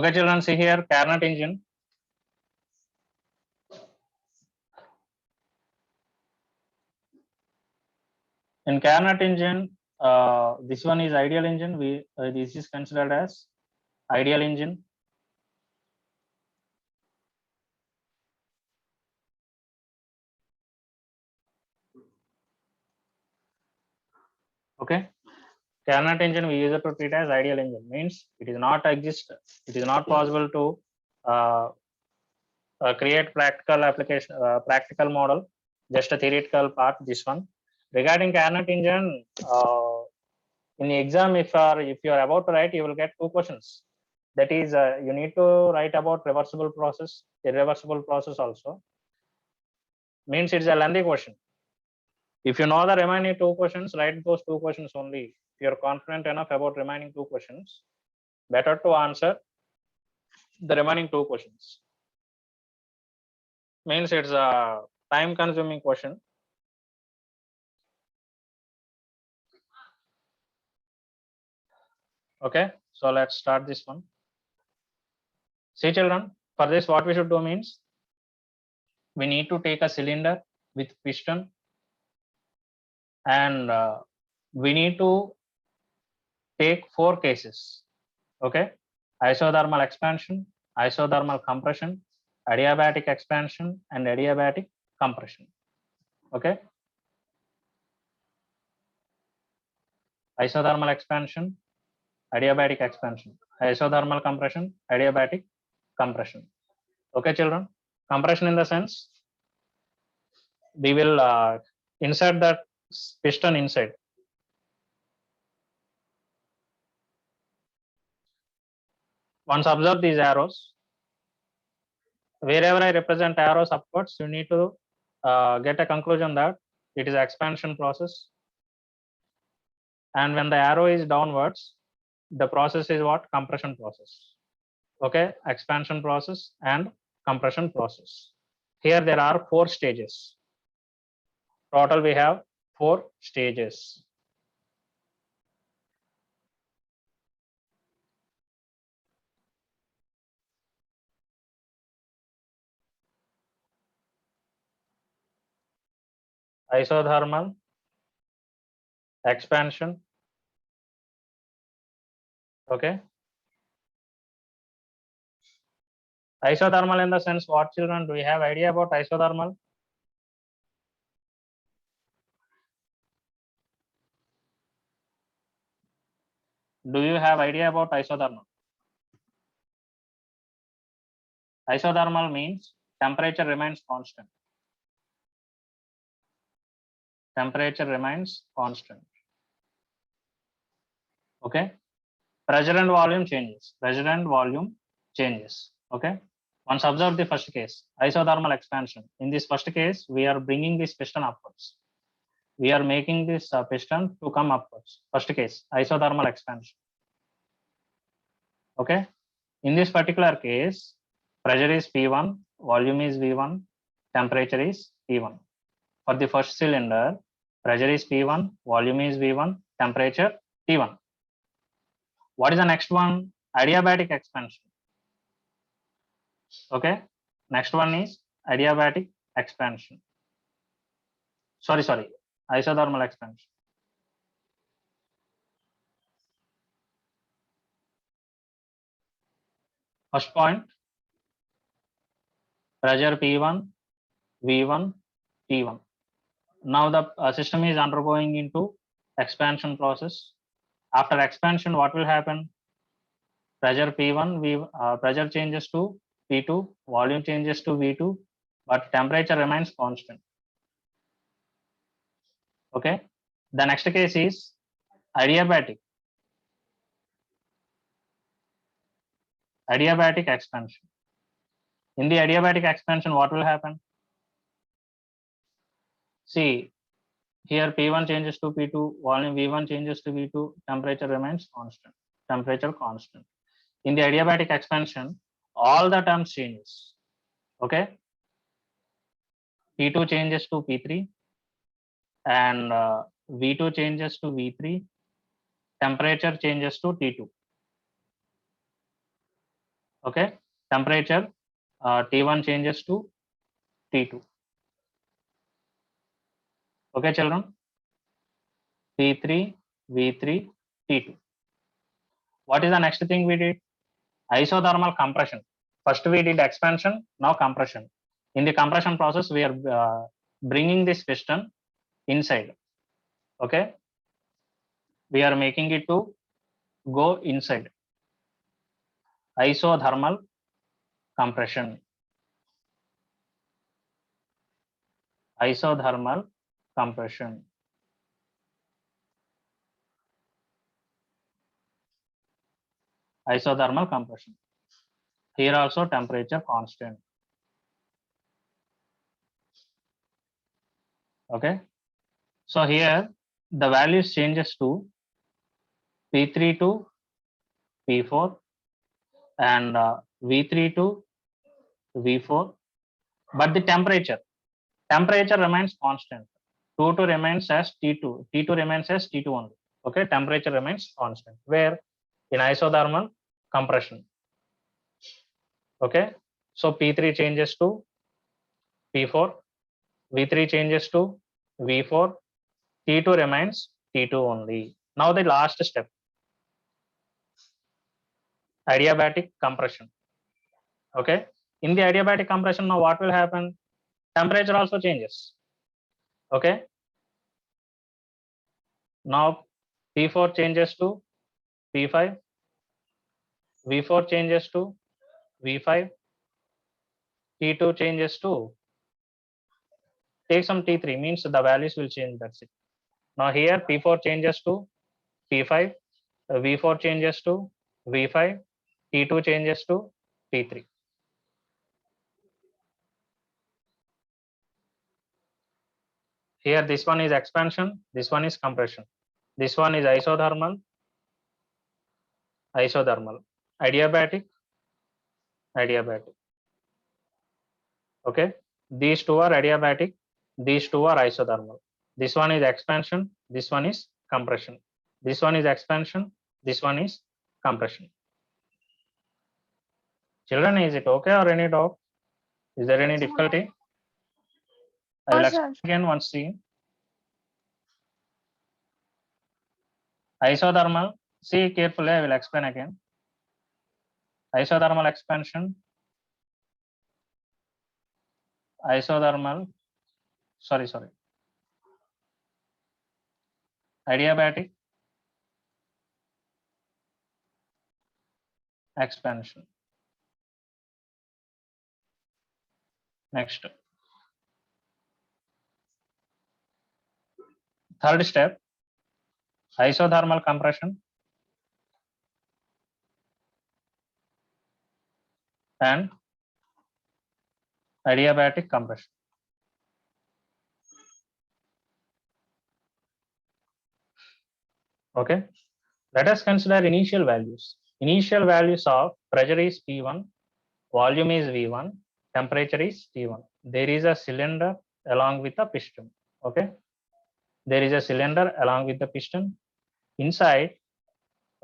Okay, children, see here Carnot engine. In Carnot engine, this one is ideal engine. This is considered as ideal engine. Okay, Carnot engine we use it to treat as ideal engine, means it is not possible to create practical application, practical model, just a theoretical part. This one regarding Carnot engine, in the exam, if you are about to write, you will get 2 questions. That is, you need to write about reversible process, irreversible process also. Means it's a lengthy question. If you know the remaining 2 questions, write those 2 questions only. If you are confident enough about remaining 2 questions, better to answer the remaining 2 questions. Means it's a time consuming question. Okay, so let's start this one. See children, for this what we should do means, we need to take a cylinder with piston, and we need to take 4 cases. Okay, isothermal expansion, isothermal compression, adiabatic expansion, and adiabatic compression. Okay, isothermal expansion, adiabatic expansion, isothermal compression, adiabatic compression. Okay, children, compression in the sense we will insert that piston inside. Once observe these arrows, wherever I represent arrows upwards, you need to get a conclusion that it is expansion process, and when the arrow is downwards, the process is what? Compression process. Okay, expansion process and compression process. Here there are 4 stages. Total we have 4 stages. Isothermal, expansion. Okay, isothermal in the sense what, children? Do you have idea about isothermal? Do you have idea about isothermal? Isothermal means temperature remains constant. Temperature remains constant. Okay, pressure and volume changes. Pressure and volume changes. Okay, once observe the first case, isothermal expansion. In this first case, we are bringing this piston upwards. We are making this piston to come upwards. First case, isothermal expansion. Okay, in this particular case, pressure is P1, volume is V1, temperature is T1. For the first cylinder, pressure is P1, volume is V1, temperature T1. What is the next one? Adiabatic expansion. Okay, next one is adiabatic expansion. Sorry, isothermal expansion. First point, pressure P1, V1, T1. Now the system is undergoing into expansion process. After expansion, what will happen? Pressure P1, pressure changes to P2, volume changes to V2, but temperature remains constant. Okay, the next case is adiabatic. Adiabatic expansion. In the adiabatic expansion, what will happen? See, here P1 changes to P2, volume V1 changes to V2, temperature remains constant. Temperature constant. In the adiabatic expansion, all the terms changes. Okay, P2 changes to P3, and V2 changes to V3. Temperature changes to T2. Okay, temperature T1 changes to T2. Okay, children, T3, V3, T2. What is the next thing we did? Isothermal compression. First we did expansion, now compression. In the compression process, we are bringing this piston inside. Okay, we are making it to go inside. Isothermal compression. Isothermal compression. Isothermal compression. Here also temperature constant. Okay, so here the values changes to P3 to P4 and V3 to V4, but the temperature remains constant. T2 remains as T2. T2 remains as T2 only. Okay, temperature remains constant. Where in isothermal compression. Okay, so P3 changes to P4, V3 changes to V4, T2 remains T2 only. Now the last step, adiabatic compression. Okay, in the adiabatic compression, now what will happen? Temperature also changes. Okay, now P4 changes to P5, V4 changes to V5, T2 changes to, take some T3, means the values will change, that's it. Now here P4 changes to P5, V4 changes to V5, T2 changes to T3. Here this one is expansion, this one is compression. This one is isothermal, adiabatic, adiabatic. Okay, these two are adiabatic, these two are isothermal. This one is expansion, this one is compression. This one is expansion, this one is compression. Children, is it okay or any doubt? Is there any difficulty? I will explain again once. See, isothermal, see carefully, I will explain again. Isothermal expansion, isothermal, sorry, adiabatic expansion. Next, third step, isothermal compression and adiabatic compression. Okay, let us consider initial values. Initial values of pressure is P1, volume is V1, temperature is T1. There is a cylinder along with a piston. Okay, there is a cylinder along with the piston. Inside,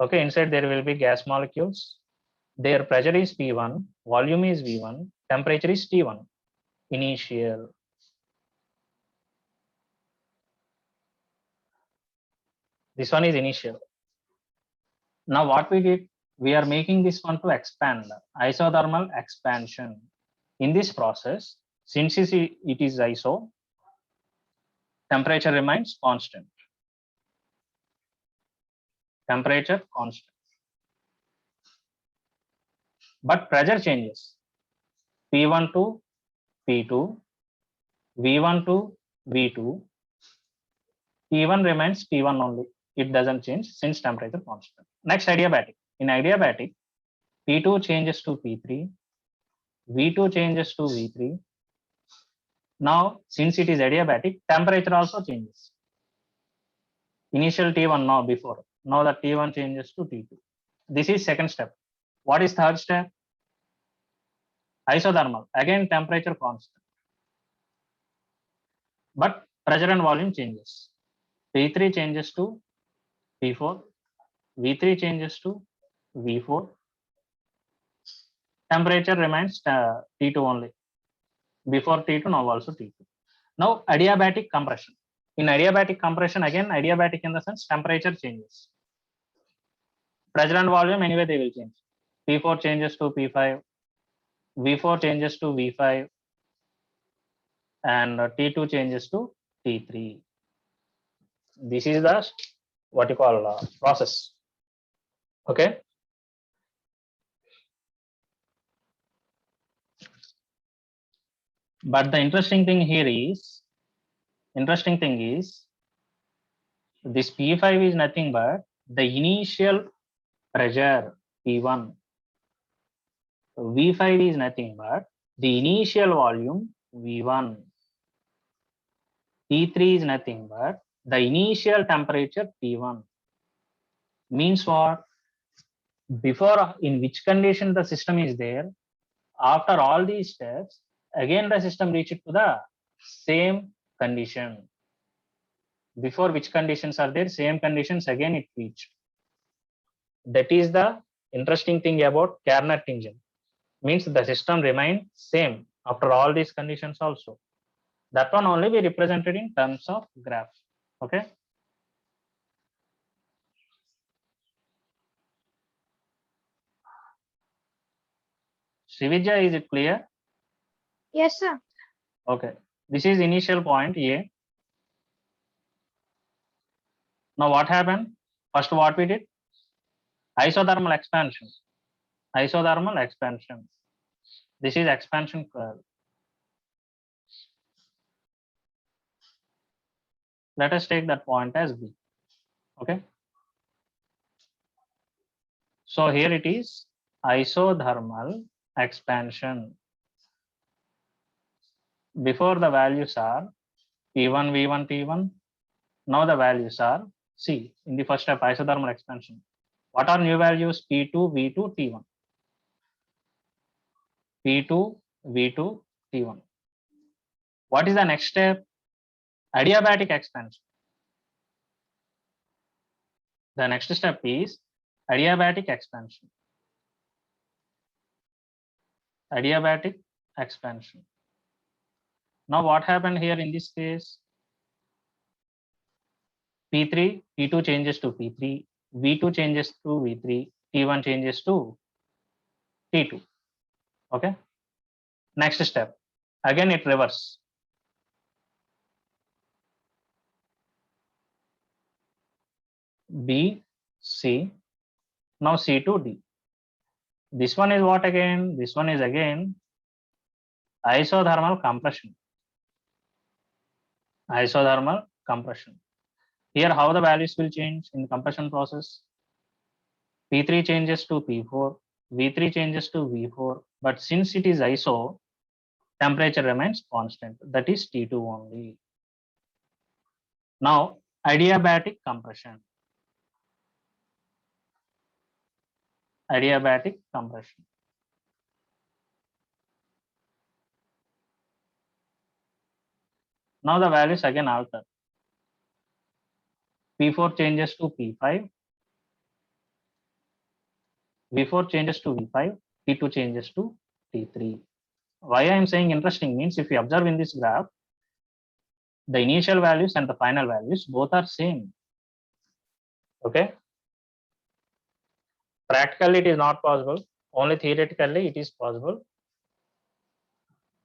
okay, inside there will be gas molecules. Their pressure is P1, volume is V1, temperature is T1. Initial. This one is initial. Now what we did, we are making this one to expand, isothermal expansion. In this process, since it is iso, temperature remains constant. Temperature constant. But pressure changes. P1 to P2, V1 to V2, T1 remains T1 only. It doesn't change since temperature constant. Next, adiabatic. In adiabatic, P2 changes to P3, V2 changes to V3. Now, since it is adiabatic, temperature also changes. Initial T1 now before. Now the T1 changes to T2. This is second step. What is third step? Isothermal. Again, temperature constant. But pressure and volume changes. P3 changes to P4, V3 changes to V4, temperature remains T2 only. Before T2, now also T2. Now adiabatic compression. In adiabatic compression, again adiabatic in the sense temperature changes. Pressure and volume anyway they will change. P4 changes to P5, V4 changes to V5, and T2 changes to T3. This is the what you call process. Okay. But the interesting thing is this P5 is nothing but the initial pressure P1. V5 is nothing but the initial volume V1. T3 is nothing but the initial temperature T1. Means what? Before, in which condition the system is there, after all these steps, again the system reaches to the same condition. Before which conditions are there, same conditions again it reached. That is the interesting thing about Carnot engine. Means the system remained same after all these conditions also. That one only we represented in terms of graph. Okay. Srividya, is it clear? Yes, sir. Okay. This is initial point A. Now what happened? First what we did? Isothermal expansion. Isothermal expansion. This is expansion curve. Let us take that point as B. Okay. So here it is isothermal expansion. Before the values are P1, V1, T1. Now the values are C in the first step isothermal expansion. What are new values? P2, V2, T1. P2, V2, T1. What is the next step? Adiabatic expansion. The next step is adiabatic expansion. Adiabatic expansion. Now what happened here in this case? P3, P2 changes to P3, V2 changes to V3, T1 changes to T2. Okay. Next step. Again it reverse. B, C. Now C to D. This one is what again? This one is again isothermal compression. Isothermal compression. Here how the values will change in the compression process. P3 changes to P4, V3 changes to V4, but since it is iso, temperature remains constant, that is T2 only. Now adiabatic compression. Adiabatic compression. Now the values again alter. P4 changes to P5, V4 changes to V5, T2 changes to T3. Why I am saying interesting means if you observe in this graph, the initial values and the final values both are same. Okay. Practically it is not possible, only theoretically it is possible.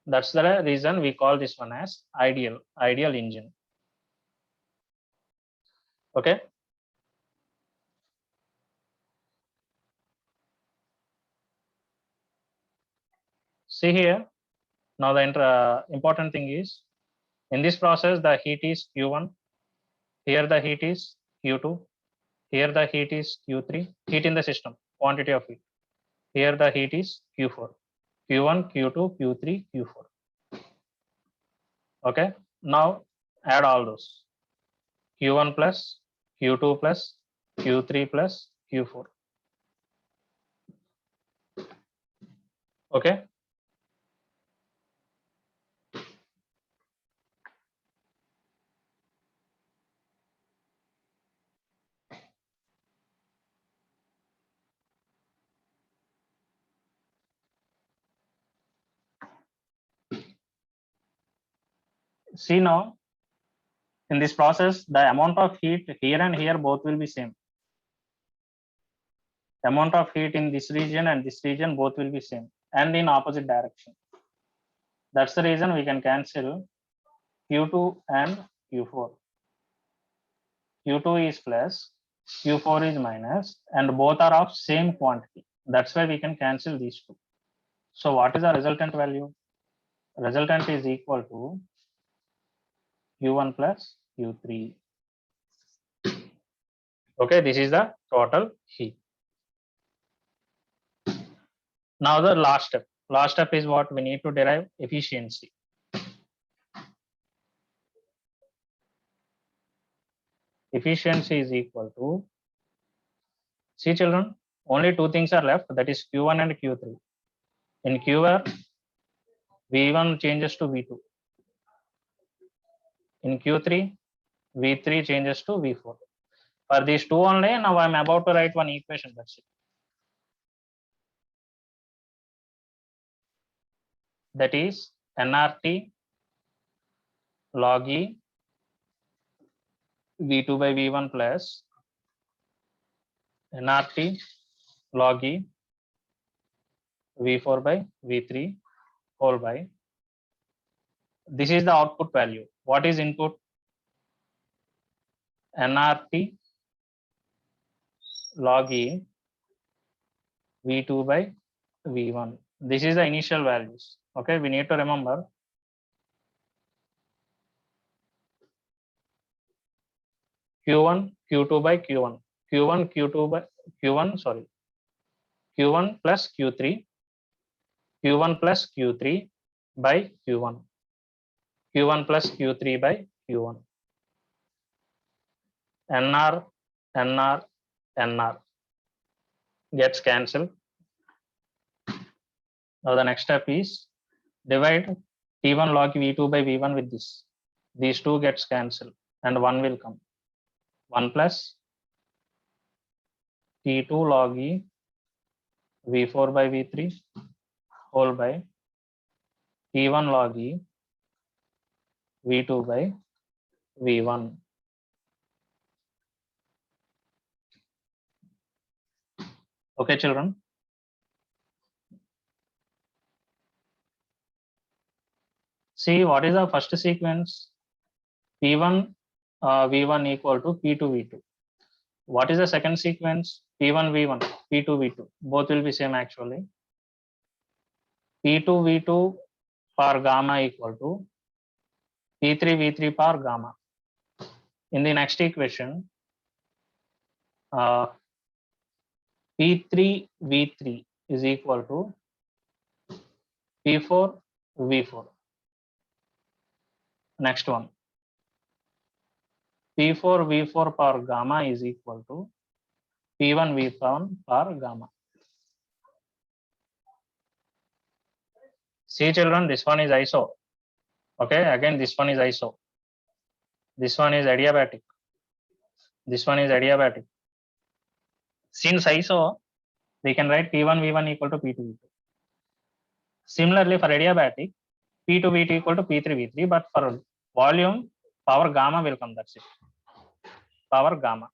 That's the reason we call this one as ideal engine. Okay. See here, now the important thing is, in this process the heat is Q1, here the heat is Q2, here the heat is Q3, heat in the system, quantity of heat. Here the heat is Q4, Q1, Q2, Q3, Q4. Okay. Now add all those. Q1 plus, Q2 plus, Q3 plus, Q4. Okay. See now, in this process, the amount of heat here and here both will be same. The amount of heat in this region and this region both will be same and in opposite direction. That's the reason we can cancel Q2 and Q4. Q2 is plus, Q4 is minus, and both are of same quantity. That's why we can cancel these two. So what is the resultant value? Resultant is equal to Q1 plus Q3. Okay, this is the total heat. Now the last step. Last step is what we need to derive efficiency. Efficiency is equal to, see children, only two things are left, that is Q1 and Q3. In Q1, V1 changes to V2. In Q3, V3 changes to V4. For these two only, now I am about to write one equation, that's it. That is nRT log E V2 by V1 plus nRT log E V4 by V3 whole by, this is the output value. What is input? nRT log E V2 by V1. This is the initial values. Okay, we need to remember Q1, Q2 by Q1, Q1, Q2 by Q1, sorry, Q1 plus Q3, Q1 plus Q3 by Q1, Q1 plus Q3 by Q1. NR, NR, NR gets cancelled. Now the next step is divide T1 log V2 by V1 with this. These two gets cancelled and 1 will come. 1 plus T2 log E V4 by V3 whole by T1 log E V2 by V1. Okay, children. See, what is the first sequence? P1 V1 equal to P2 V2. What is the second sequence? P1 V1, P2 V2. Both will be same actually. P2 V2 per gamma equal to P3 V3 per gamma. In the next equation, P3 V3 is equal to P4 V4. Next one, P4 V4 per gamma is equal to P1 V1 per gamma. See children, this one is iso. Okay, again this one is iso. This one is adiabatic. This one is adiabatic. Since iso, we can write P1 V1 equal to P2 V2. Similarly, for adiabatic, P2 V2 equal to P3 V3, but for volume, power gamma will come, that's it. Power gamma.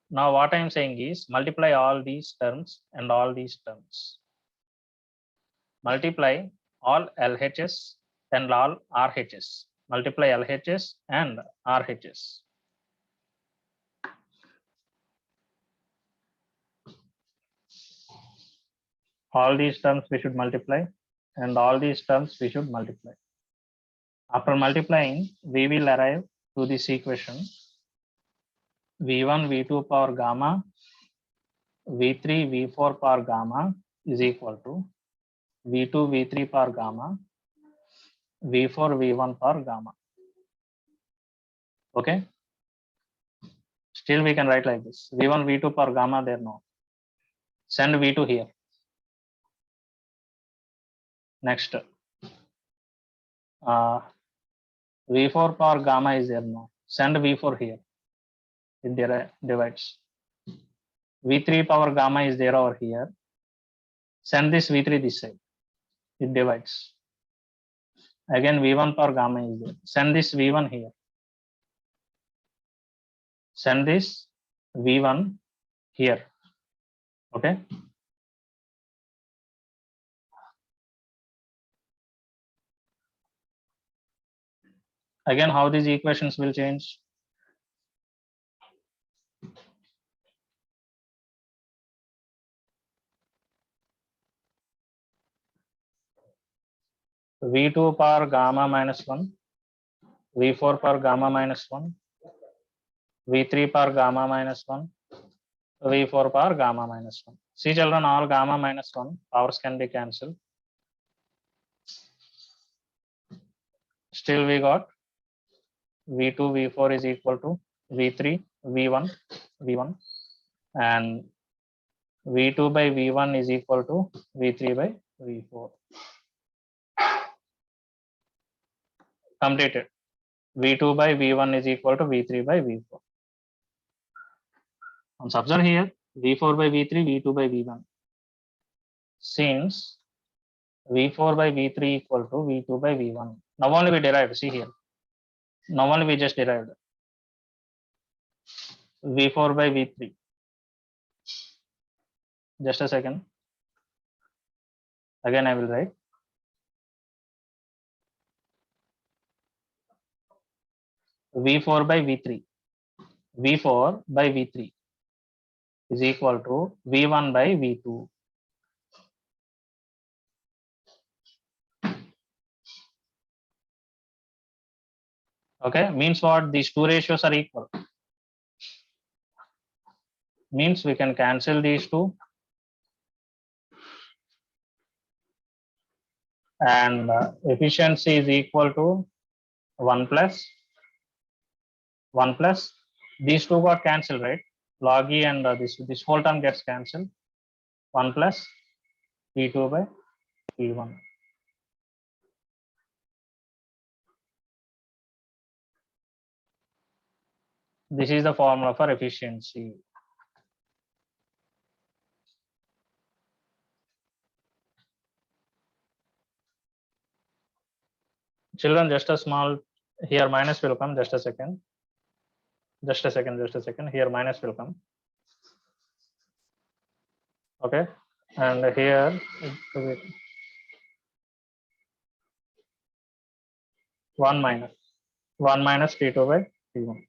Now what I am saying is multiply all these terms and all these terms. Multiply all LHS and all RHS. Multiply LHS and RHS. All these terms we should multiply and all these terms we should multiply. After multiplying, we will arrive to this equation. V1 V2 power gamma V3 V4 power gamma is equal to V2 V3 power gamma V4 V1 power gamma. Okay, still we can write like this. V1 V2 power gamma, there no. Send V2 here. Next, V4 power gamma is there now. Send V4 here. It divides. V3 power gamma is there over here. Send this V3 this side. It divides. Again, V1 power gamma is there. Send this V1 here. Send this V1 here. Okay. Again, how these equations will change? V2 power gamma minus 1, V4 power gamma minus 1, V3 power gamma minus 1, V4 power gamma minus 1. See children, all gamma minus 1 powers can be cancelled. Still we got V2, V4 is equal to V3, V1, V1, and V2 by V1 is equal to V3 by V4. Completed. V2 by V1 is equal to V3 by V4. And observe here, V4 by V3, V2 by V1. Since V4 by V3 equal to V2 by V1. Now only we derived, see here. Now only we just derived V4 by V3. Just a second. Again, I will write V4 by V3. V4 by V3 is equal to V1 by V2. Okay, means what? These two ratios are equal. Means we can cancel these two. And efficiency is equal to 1 plus these two got cancelled, right? Log E and this whole term gets cancelled. 1 plus P2 by P1. This is the formula for efficiency. Children, just a small here minus will come. Just a second. Just a second. Here minus will come. Okay, and here 1 minus P2 by P1.